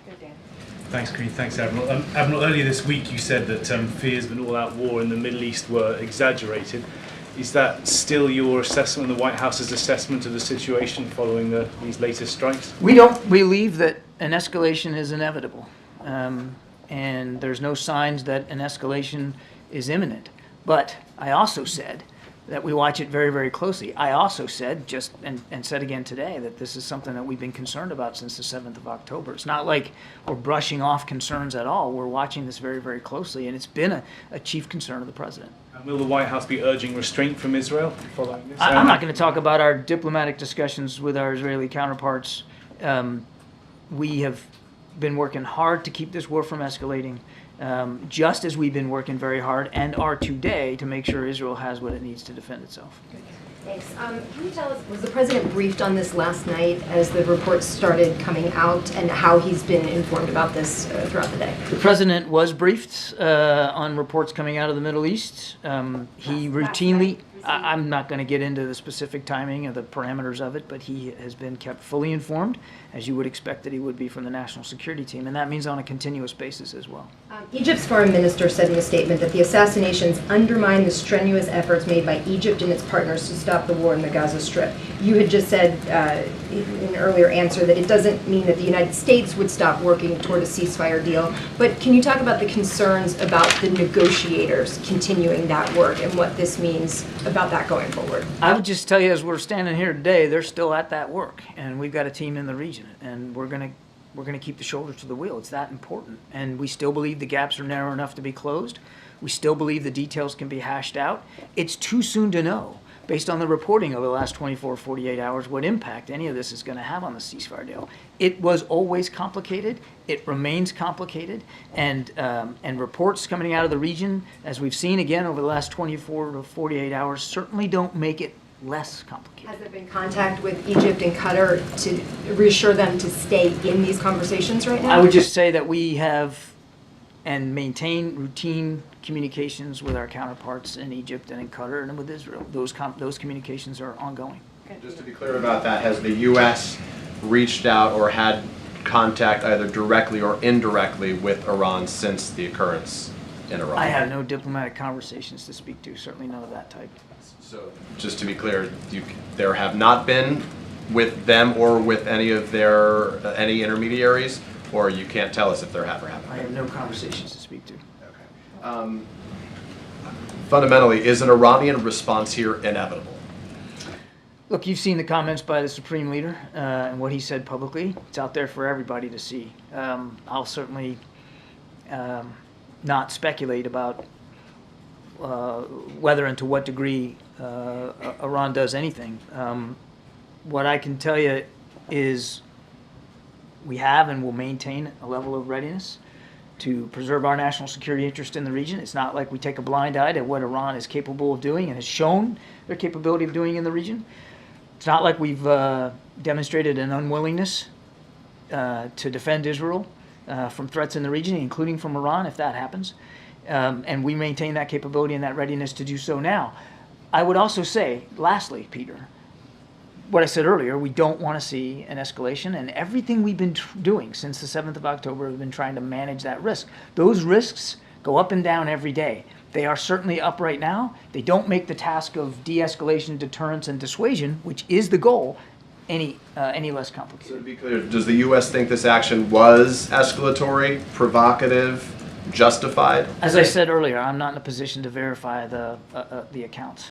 Good, Dan. Thanks, Green. Thanks, Admiral. Admiral, earlier this week you said that fears of an all-out war in the Middle East were exaggerated. Is that still your assessment, the White House's assessment of the situation following these latest strikes? We don't believe that an escalation is inevitable, and there's no signs that an escalation is imminent. But I also said that we watch it very, very closely. I also said, and said again today, that this is something that we've been concerned about since the 7th of October. It's not like we're brushing off concerns at all. We're watching this very, very closely, and it's been a chief concern of the president. And will the White House be urging restraint from Israel following this? I'm not going to talk about our diplomatic discussions with our Israeli counterparts. We have been working hard to keep this war from escalating, just as we've been working very hard and are today to make sure Israel has what it needs to defend itself. Thanks. Can you tell us, was the president briefed on this last night as the reports started coming out, and how he's been informed about this throughout the day? The president was briefed on reports coming out of the Middle East. He routinely, I'm not going to get into the specific timing or the parameters of it, but he has been kept fully informed, as you would expect that he would be from the national security team, and that means on a continuous basis as well. Egypt's foreign minister said in a statement that the assassinations undermine the strenuous efforts made by Egypt and its partners to stop the war in the Gaza Strip. You had just said in an earlier answer that it doesn't mean that the United States would stop working toward a ceasefire deal, but can you talk about the concerns about the negotiators continuing that work and what this means about that going forward? I would just tell you, as we're standing here today, they're still at that work, and we've got a team in the region, and we're going to keep the shoulder to the wheel. It's that important, and we still believe the gaps are narrow enough to be closed. We still believe the details can be hashed out. It's too soon to know, based on the reporting over the last 24, 48 hours, what impact any of this is going to have on the ceasefire deal. It was always complicated. It remains complicated, and reports coming out of the region, as we've seen again over the last 24 to 48 hours, certainly don't make it less complicated. Has there been contact with Egypt and Qatar to reassure them to stay in these conversations right now? I would just say that we have and maintain routine communications with our counterparts in Egypt and in Qatar and with Israel. Those communications are ongoing. Just to be clear about that, has the U.S. reached out or had contact either directly or indirectly with Iran since the occurrence in Iran? I have no diplomatic conversations to speak to, certainly none of that type. So just to be clear, there have not been with them or with any of any intermediaries, or you can't tell us if there have or haven't? I have no conversations to speak to. Okay. Fundamentally, is an Iranian response here inevitable? Look, you've seen the comments by the Supreme Leader and what he said publicly. It's out there for everybody to see. I'll certainly not speculate about whether and to what degree Iran does anything. What I can tell you is we have and will maintain a level of readiness to preserve our national security interest in the region. It's not like we take a blind eye to what Iran is capable of doing and has shown their capability of doing in the region. It's not like we've demonstrated an unwillingness to defend Israel from threats in the region, including from Iran, if that happens. And we maintain that capability and that readiness to do so now. I would also say, lastly, Peter, what I said earlier, we don't want to see an escalation, and everything we've been doing since the 7th of October have been trying to manage that risk. Those risks go up and down every day. They are certainly up right now. They don't make the task of de-escalation, deterrence, and dissuasion, which is the goal, any less complicated. So to be clear, does the U.S. think this action was escalatory, provocative, justified? As I said earlier, I'm not in a position to verify the accounts.